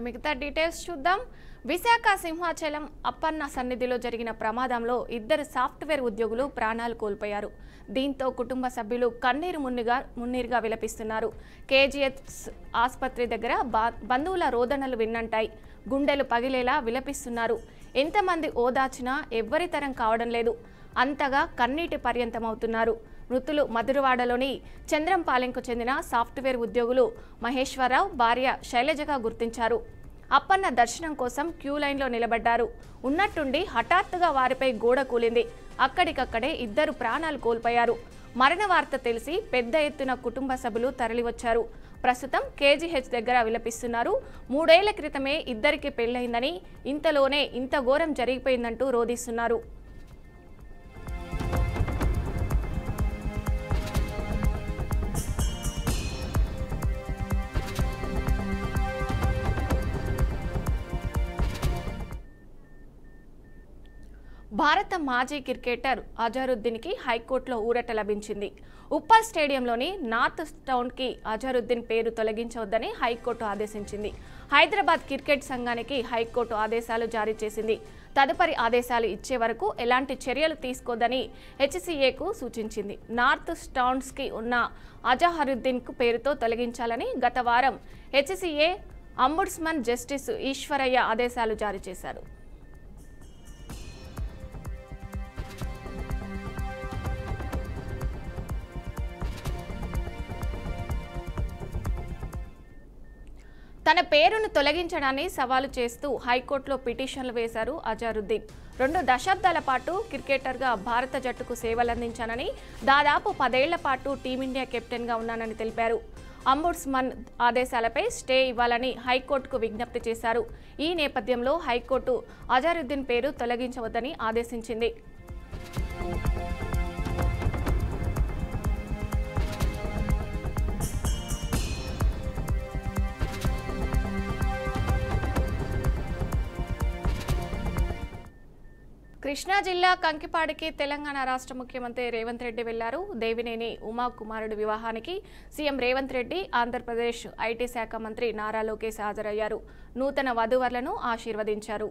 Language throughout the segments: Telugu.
మిగతా డీటెయిల్స్ చూద్దాం. విశాఖ సింహాచలం అప్పన్న సన్నిధిలో జరిగిన ప్రమాదంలో ఇద్దరు సాఫ్ట్వేర్ ఉద్యోగులు ప్రాణాలు కోల్పోయారు. దీంతో కుటుంబ సభ్యులు కన్నీరు మున్నీరుగా విలపిస్తున్నారు. కేజీహెచ్ ఆసుపత్రి దగ్గర బంధువుల రోదనలు విన్నంటాయి. గుండెలు పగిలేలా విలపిస్తున్నారు. ఎంతమంది ఓదార్చినా ఎవ్వరి తరం కావడం లేదు. అంతగా కన్నీటి పర్యంతమవుతున్నారు. మృతులు మధురవాడలోని చంద్రంపాలెంకు చెందిన సాఫ్ట్వేర్ ఉద్యోగులు మహేశ్వరరావు భార్య శైలజగా గుర్తించారు. అప్పన్న దర్శనం కోసం క్యూ లైన్లో నిలబడ్డారు. ఉన్నట్టుండి హఠాత్తుగా వారిపై గోడ కూలింది. అక్కడికక్కడే ఇద్దరు ప్రాణాలు కోల్పోయారు. మరణ వార్త తెలిసి పెద్ద ఎత్తున కుటుంబ సభ్యులు తరలివచ్చారు. ప్రస్తుతం కేజీహెచ్ దగ్గర విలపిస్తున్నారు. 3 ఏళ్ల క్రితమే ఇద్దరికి పెళ్లైందని, ఇంతలోనే ఇంత ఘోరం జరిగిపోయిందంటూ రోధిస్తున్నారు. భారత మాజీ క్రికెటర్ అజరుద్దీన్కి హైకోర్టులో ఊరట లభించింది. ఉప్పల్ స్టేడియంలోని నార్త్ టౌన్కి అజరుద్దీన్ పేరు తొలగించవద్దని హైకోర్టు ఆదేశించింది. హైదరాబాద్ క్రికెట్ సంఘానికి హైకోర్టు ఆదేశాలు జారీ చేసింది. తదుపరి ఆదేశాలు ఇచ్చే వరకు ఎలాంటి చర్యలు తీసుకోవద్దని హెచ్సీఏకు సూచించింది. నార్త్ టౌన్స్కి ఉన్న అజహరుద్దీన్కు పేరుతో తొలగించాలని గత వారం హెచ్సీఏ అంబుడ్స్మన్ జస్టిస్ ఈశ్వరయ్య ఆదేశాలు జారీ చేశారు. తన పేరును తొలగించడాన్ని సవాలు చేస్తూ హైకోర్టులో పిటిషన్లు వేశారు అజరుద్దీన్. 2 దశాబ్దాల పాటు క్రికెటర్గా భారత జట్టుకు సేవలందించానని, దాదాపు 10 ఏళ్ల పాటు టీమిండియా కెప్టెన్గా ఉన్నానని తెలిపారు. అంబుడ్స్మన్ ఆదేశాలపై స్టే ఇవ్వాలని హైకోర్టుకు విజ్ఞప్తి చేశారు. ఈ నేపథ్యంలో హైకోర్టు అజరుద్దీన్ పేరు తొలగించవద్దని ఆదేశించింది. కృష్ణా జిల్లా కంకిపాడికి తెలంగాణ రాష్ట్ర ముఖ్యమంత్రి రేవంత్ రెడ్డి వెళ్లారు. దేవినేని ఉమా కుమారుడి వివాహానికి సీఎం రేవంత్ రెడ్డి, ఆంధ్రప్రదేశ్ ఐటీ శాఖ మంత్రి నారా లోకేష్ హాజరయ్యారు. నూతన వధూవరులను ఆశీర్వదించారు.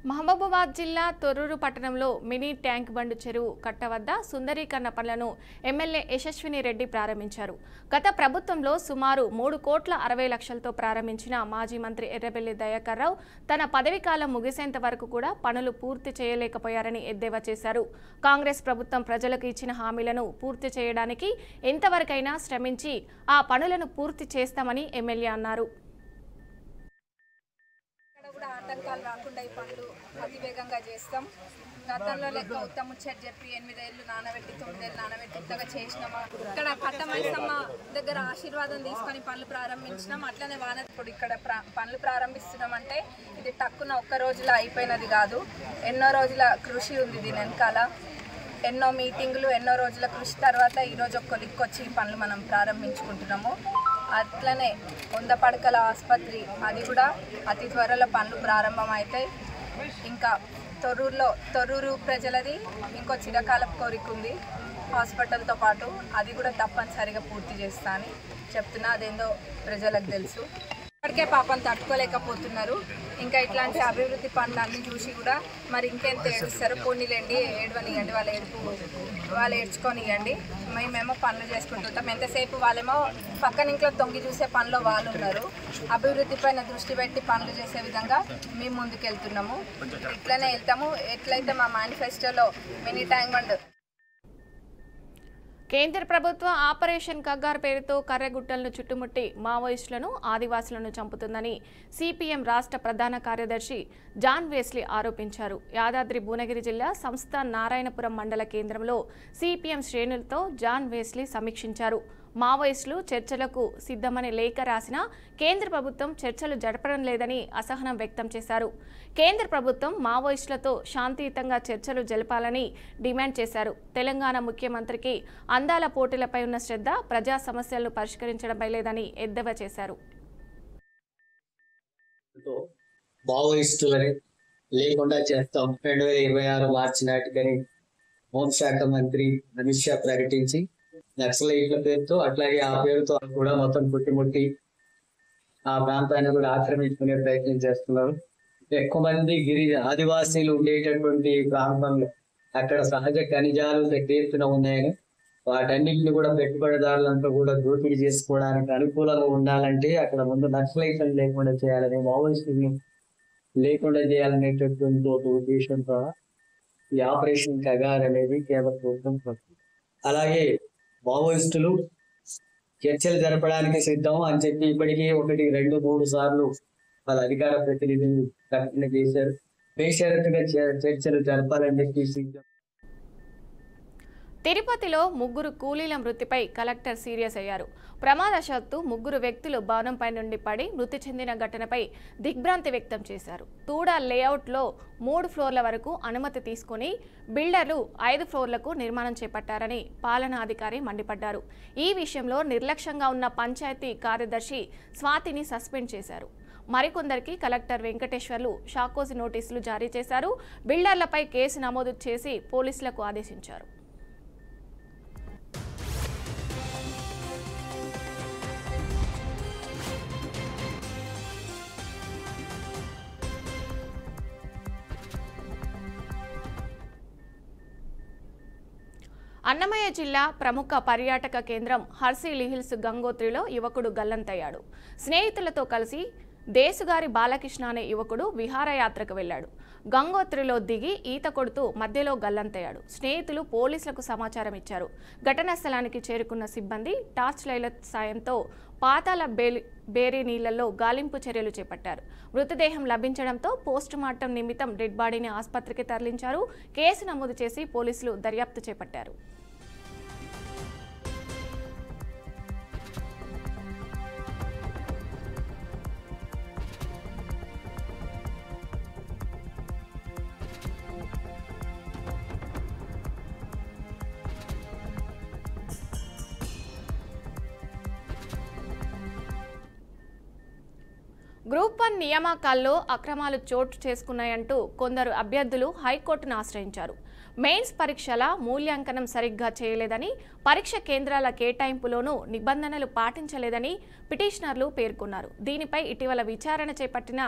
మహబూబాబాద్ జిల్లా తొర్రూరు పట్టణంలో మినీ ట్యాంక్ బండ్ చెరువు కట్ట వద్ద సుందరీకరణ పనులను ఎమ్మెల్యే యశస్విని రెడ్డి ప్రారంభించారు. గత ప్రభుత్వంలో సుమారు 3,60,00,000తో ప్రారంభించిన మాజీ మంత్రి ఎర్రబెల్లి దయాకర్ రావు తన పదవీకాలం ముగిసేంత వరకు కూడా పనులు పూర్తి చేయలేకపోయారని ఎద్దేవా చేశారు. కాంగ్రెస్ ప్రభుత్వం ప్రజలకు ఇచ్చిన హామీలను పూర్తి చేయడానికి ఎంతవరకైనా శ్రమించి ఆ పనులను పూర్తి చేస్తామని ఎమ్మెల్యే అన్నారు. ఆటంకాలు రాకుండా ఈ పనులు అతివేగంగా చేస్తాం. గతంలో లెక్క ఉత్తమ ముచ్చట చెప్పి 8 ఏళ్ళు నానబెట్టి 9 ఏళ్ళు నానబెట్టి ఇంతగా చేసినామా. ఇక్కడ పట్టమైసమ్మ దగ్గర ఆశీర్వాదం తీసుకొని పనులు ప్రారంభించినాం. అట్లనే వానప్పుడు ఇక్కడ పనులు ప్రారంభిస్తున్నామంటే ఇది టక్కున ఒక్క రోజులో అయిపోయినది కాదు. ఎన్నో రోజుల కృషి ఉంది దీని వెనకాల. ఎన్నో మీటింగులు, ఎన్నో రోజుల కృషి తర్వాత ఈరోజు ఒక్క దిక్కొచ్చి ఈ పనులు మనం ప్రారంభించుకుంటున్నాము. అట్లనే 100 పడకల ఆసుపత్రి, అది కూడా అతి త్వరలో పనులు ప్రారంభమవుతాయి. ఇంకా తొర్రూరు ప్రజలది ఇంకో చిరకాలపు కోరిక ఉంది హాస్పిటల్తో పాటు, అది కూడా తప్పనిసరిగా పూర్తి చేస్తా అని చెప్తున్నా. అదేందో ప్రజలకు తెలుసు. ఇప్పటికే పాపం తట్టుకోలేకపోతున్నారు. ఇంకా ఇట్లాంటి అభివృద్ధి పనులు అన్నీ చూసి కూడా మరి ఇంకెంత ఏడుస్తారు. పోనీలేండి, ఏడవనియండి, వాళ్ళు ఏడ్చుకొనియండి. మేమేమో పనులు చేసుకుంటుంటాం. ఎంతసేపు వాళ్ళేమో పక్కన ఇంట్లో తొంగి చూసే పనిలో వాళ్ళు ఉన్నారు. అభివృద్ధి పైన దృష్టి పెట్టి పనులు చేసే విధంగా మేము ముందుకెళ్తున్నాము. ఇట్లనే వెళ్తాము. ఎట్లయితే మా మేనిఫెస్టోలో మినీ ట్యాంక్ బండ్ కేంద్ర ప్రభుత్వం ఆపరేషన్ కగార్ పేరుతో కర్రెగుట్టలను చుట్టుముట్టి మావోయిస్టులను ఆదివాసులను చంపుతుందని సిపిఎం రాష్ట్ర ప్రధాన కార్యదర్శి జాన్ వేస్లీ ఆరోపించారు. యాదాద్రి భువనగిరి జిల్లా సంస్థ నారాయణపురం మండల కేంద్రంలో సిపిఎం శ్రేణులతో జాన్ వేస్లీ సమీక్షించారు. మావోయిస్టులు చర్చలకు సిద్ధమని లేఖ రాసినా కేంద్ర ప్రభుత్వం చర్చలు జరపడం లేదని అసహనం వ్యక్తం చేశారు. కేంద్ర ప్రభుత్వం మావోయిస్టులతో శాంతియుతంగా చర్చలు జరపాలని డిమాండ్ చేశారు. తెలంగాణ ముఖ్యమంత్రికి అందాల పోటీలపై ఉన్న శ్రద్ధ ప్రజా సమస్యలను పరిష్కరించడంపై లేదని ఎద్దేవా చేశారు. మావోయిస్టులని లేకుండా చేస్తాం 2026 మార్చి నాటికని హోంశాఖ మంత్రి అమిత్ షా ప్రకటించి నక్సలైట్ల పేరుతో అట్లాగే ఆ పేరుతో కూడా మొత్తం పుట్టిముట్టి ఆ ప్రాంతాన్ని కూడా ఆక్రమించుకునే ప్రయత్నం చేస్తున్నారు. ఎక్కువ మంది ఆదివాసీలు ఉండేటటువంటి ప్రాంతంలో అక్కడ సహజ ఖనిజాలు ఎత్తున ఉన్నాయని వాటన్నిటిని కూడా పెట్టుబడిదారులంతా కూడా దోపిడీ చేసుకోవడానికి అనుకూలంగా ఉండాలంటే అక్కడ ముందు నక్సలైట్లను లేకుండా చేయాలని, మావోయిస్టుని లేకుండా చేయాలనేటటువంటి ఒక ఉద్దేశంతో ఈ ఆపరేషన్ కగార్ అనేది కేంద్ర ప్రభుత్వం. అలాగే మావోయిస్టులు చర్చలు జరపడానికి సిద్ధం అని చెప్పి ఇప్పటికీ 1, 2, 3 సార్లు వాళ్ళ అధికార ప్రతినిధులు ప్రకటన చేశారు. బేషరతుగా చర్చలు జరపాలని చెప్పి. తిరుపతిలో 3 కూలీల మృతిపై కలెక్టర్ సీరియస్ అయ్యారు. ప్రమాదవశాత్తు 3 వ్యక్తులు భవనంపై నుండి పడి మృతి చెందిన ఘటనపై దిగ్భ్రాంతి వ్యక్తం చేశారు. తూడా లేఅవుట్లో 3 ఫ్లోర్ల వరకు అనుమతి తీసుకుని బిల్డర్లు 5 ఫ్లోర్లకు నిర్మాణం చేపట్టారని పాలనాధికారి మండిపడ్డారు. ఈ విషయంలో నిర్లక్ష్యంగా ఉన్న పంచాయతీ కార్యదర్శి స్వాతిని సస్పెండ్ చేశారు. మరికొందరికి కలెక్టర్ వెంకటేశ్వర్లు షాకోసి నోటీసులు జారీ చేశారు. బిల్డర్లపై కేసు నమోదు చేసి పోలీసులకు ఆదేశించారు. అన్నమయ్య జిల్లా ప్రముఖ పర్యాటక కేంద్రం హర్సిల్ హిల్స్ గంగోత్రిలో యువకుడు గల్లంతయ్యాడు. స్నేహితులతో కలిసి దేశుగారి బాలకృష్ణ అనే యువకుడు విహారయాత్రకు వెళ్లాడు. గంగోత్రిలో దిగి ఈత కొడుతూ మధ్యలో గల్లంతయ్యాడు. స్నేహితులు పోలీసులకు సమాచారం ఇచ్చారు. ఘటనా స్థలానికి చేరుకున్న సిబ్బంది టార్చ్ లైట్ల సాయంతో పాతాల బేరీ నీళ్లలో గాలింపు చర్యలు చేపట్టారు. మృతదేహం లభించడంతో పోస్టుమార్టం నిమిత్తం డెడ్ బాడీని ఆసుపత్రికి తరలించారు. కేసు నమోదు చేసి పోలీసులు దర్యాప్తు చేపట్టారు. గ్రూప్ 1 నియామకాల్లో అక్రమాలు చోటు చేసుకున్నాయంటూ కొందరు అభ్యర్థులు హైకోర్టును ఆశ్రయించారు. మెయిన్స్ పరీక్షల మూల్యాంకనం సరిగ్గా చేయలేదని, పరీక్ష కేంద్రాల కేటాయింపులోనూ నిబంధనలు పాటించలేదని పిటిషనర్లు పేర్కొన్నారు. దీనిపై ఇటీవల విచారణ చేపట్టిన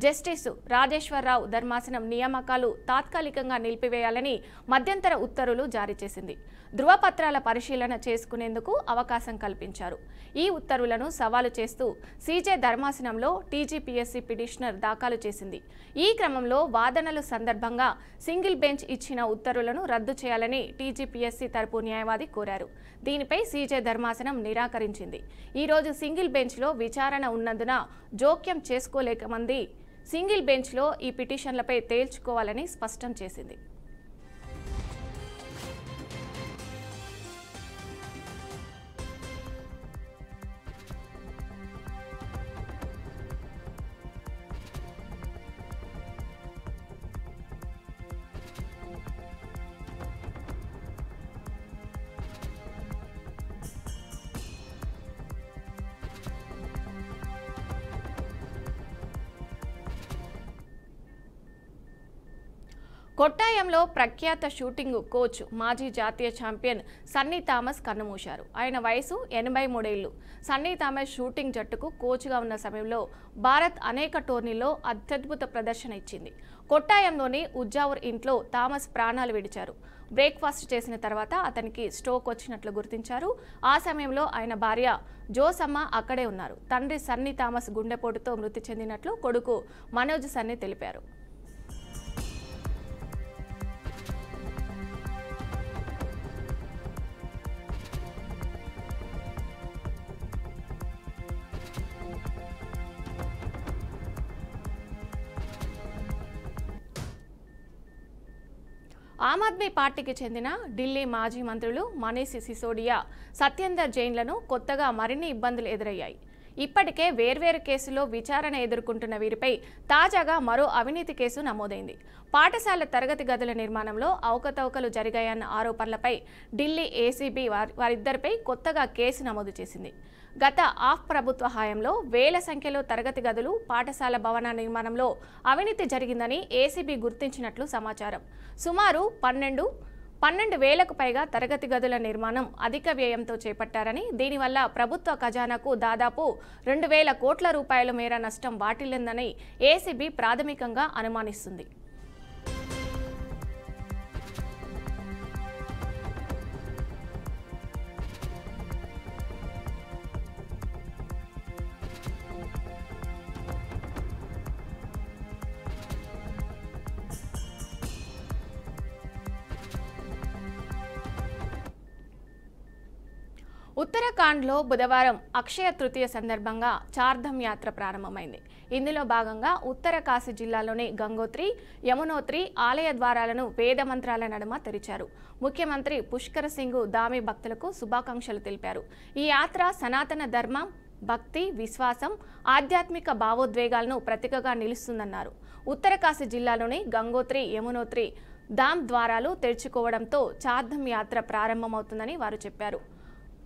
జస్టిస్ రాజేశ్వరరావు ధర్మాసనం నియామకాలు తాత్కాలికంగా నిలిపివేయాలని మధ్యంతర ఉత్తర్వులు జారీ చేసింది. ధృవపత్రాల పరిశీలన చేసుకునేందుకు అవకాశం కల్పించారు. ఈ ఉత్తర్వులను సవాలు చేస్తూ సీజే ధర్మాసనంలో టీజీపీఎస్సీ పిటిషనర్ దాఖలు చేసింది. ఈ క్రమంలో వాదనల సందర్భంగా సింగిల్ బెంచ్ ఇచ్చిన ఉత్తర్వులను రద్దు చేయాలని టీజీపీఎస్సీ తరపు న్యాయవాది కోరారు. దీనిపై సీజే ధర్మాసనం నిరాకరించింది. ఈ రోజు సింగిల్ బెంచ్లో విచారణ ఉన్నందున జోక్యం చేసుకోలేకమంది సింగిల్ బెంచ్లో ఈ పిటిషన్లపై తేల్చుకోవాలని స్పష్టం చేసింది. కొట్టాయంలో ప్రఖ్యాత షూటింగ్ కోచ్ మాజీ జాతీయ ఛాంపియన్ సన్నీ థామస్ కన్నుమూశారు. ఆయన వయసు 83 ఏళ్లు. సన్నీ థామస్ షూటింగ్ జట్టుకు కోచ్గా ఉన్న సమయంలో భారత్ అనేక టోర్నీల్లో అత్యద్భుత ప్రదర్శన ఇచ్చింది. కొట్టాయంలోని ఉజ్జావూర్ ఇంట్లో థామస్ ప్రాణాలు విడిచారు. బ్రేక్ఫాస్ట్ చేసిన తర్వాత అతనికి స్ట్రోక్ వచ్చినట్లు గుర్తించారు. ఆ సమయంలో ఆయన భార్య జోసమ్మ అక్కడే ఉన్నారు. తండ్రి సన్నీ థామస్ గుండెపోటుతో మృతి చెందినట్లు కొడుకు మనోజ్ సన్నీ తెలిపారు. ఆమ్ ఆద్మీ పార్టీకి చెందిన ఢిల్లీ మాజీ మంత్రులు మనీష్ సిసోడియా, సత్యేందర్ జైన్లను కొత్తగా మరిన్ని ఇబ్బందులు ఎదురయ్యాయి. ఇప్పటికే వేర్వేరు కేసుల్లో విచారణ ఎదుర్కొంటున్న వీరిపై తాజాగా మరో అవినీతి కేసు నమోదైంది. పాఠశాల తరగతి గదుల నిర్మాణంలో అవకతవకలు జరిగాయన్న ఆరోపణలపై ఢిల్లీ ఏసీబీ వారిద్దరిపై కొత్తగా కేసు నమోదు చేసింది. గత ఆఫ్ ప్రభుత్వ హయాంలో వేల సంఖ్యలో తరగతి గదులు, పాఠశాల భవన నిర్మాణంలో అవినీతి జరిగిందని ఏసీబీ గుర్తించినట్లు సమాచారం. సుమారు 12,000కు పైగా తరగతి గదుల నిర్మాణం అధిక వ్యయంతో చేపట్టారని, దీనివల్ల ప్రభుత్వ ఖజానాకు దాదాపు 2,000 కోట్ల రూపాయల మేర నష్టం వాటిల్లిందని ఏసీబీ ప్రాథమికంగా అనుమానిస్తుంది. ఉత్తరాఖండ్లో బుధవారం అక్షయ తృతీయ సందర్భంగా చార్ధమ్ యాత్ర ప్రారంభమైంది. ఇందులో భాగంగా ఉత్తరకాశీ జిల్లాలోని గంగోత్రి, యమునోత్రి ఆలయ ద్వారాలను వేద మంత్రాల నడుమ తెరిచారు. ముఖ్యమంత్రి పుష్కర్ సింగ్ ధామి భక్తులకు శుభాకాంక్షలు తెలిపారు. ఈ యాత్ర సనాతన ధర్మం, భక్తి, విశ్వాసం, ఆధ్యాత్మిక భావోద్వేగాలను ప్రతీకగా నిలుస్తుందన్నారు. ఉత్తరకాశీ జిల్లాలోని గంగోత్రి, యమునోత్రి ధామ్ ద్వారాలు తెరుచుకోవడంతో చార్ధమ్ యాత్ర ప్రారంభమవుతుందని వారు చెప్పారు.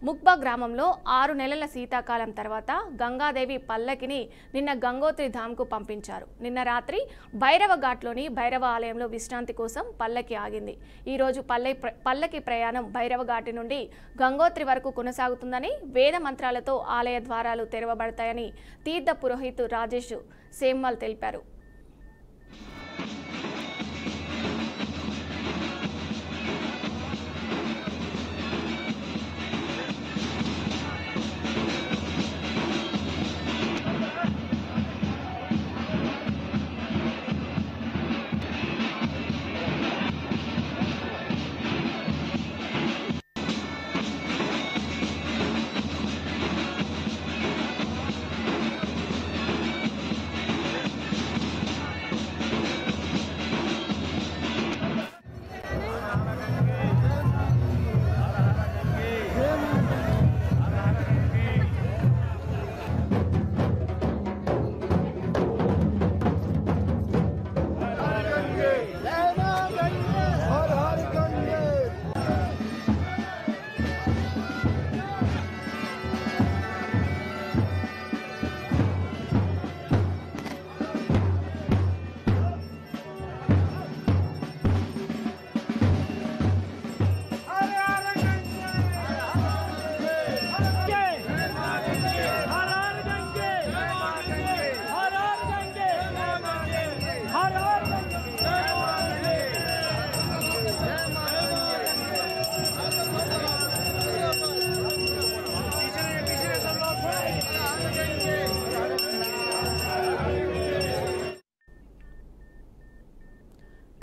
ముక్బా గ్రామంలో 6 నెలల శీతాకాలం తర్వాత గంగాదేవి పల్లకిని నిన్న గంగోత్రి ధామ్కు పంపించారు. నిన్న రాత్రి భైరవ ఘాట్లోని భైరవ ఆలయంలో విశ్రాంతి కోసం పల్లకి ఆగింది. ఈరోజు పల్లకి ప్రయాణం భైరవ ఘాటి నుండి గంగోత్రి వరకు కొనసాగుతుందని, వేద మంత్రాలతో ఆలయ ద్వారాలు తెరవబడతాయని తీర్థ పురోహితు రాజేష్ సేమ్మల్ తెలిపారు.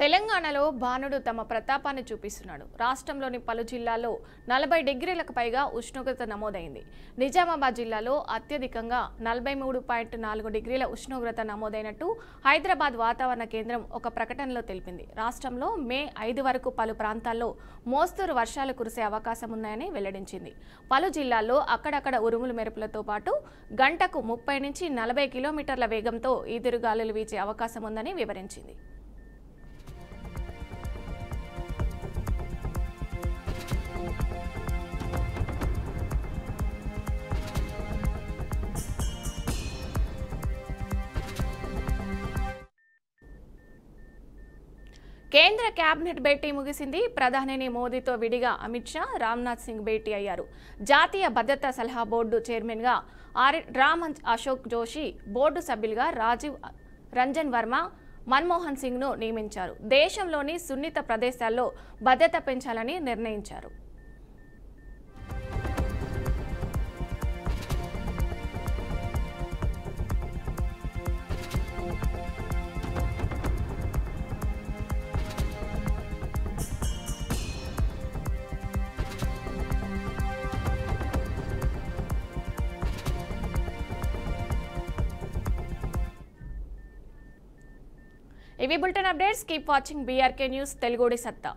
తెలంగాణలో బాణుడు తమ ప్రతాపాన్ని చూపిస్తున్నాడు. రాష్ట్రంలోని పలు జిల్లాల్లో 40 డిగ్రీలకు పైగా ఉష్ణోగ్రత నమోదైంది. నిజామాబాద్ జిల్లాలో అత్యధికంగా 43.4 డిగ్రీల ఉష్ణోగ్రత నమోదైనట్టు హైదరాబాద్ వాతావరణ కేంద్రం ఒక ప్రకటనలో తెలిపింది. రాష్ట్రంలో మే 5 వరకు పలు ప్రాంతాల్లో మోస్తరు వర్షాలు కురిసే అవకాశం ఉన్నాయని వెల్లడించింది. పలు జిల్లాల్లో అక్కడక్కడ ఉరుములు మెరుపులతో పాటు గంటకు 30 నుంచి 40 కిలోమీటర్ల వేగంతో ఈదురుగాలులు వీచే అవకాశం ఉందని వివరించింది. కేంద్ర కేబినెట్ భేటీ ముగిసింది. ప్రధాని మోదీతో విడిగా అమిత్ షా, రాజ్నాథ్ సింగ్ భేటీ అయ్యారు. జాతీయ భద్రతా సలహా బోర్డు చైర్మన్గా రామ్ అశోక్ జోషి, బోర్డు సభ్యులుగా రాజీవ్ రంజన్ వర్మ, మన్మోహన్ సింగ్ను నియమించారు. దేశంలోని సున్నిత ప్రదేశాల్లో భద్రత పెంచాలని నిర్ణయించారు. ఇవి bulletin updates. Keep watching BRK news తెలుగుడి సత్తా.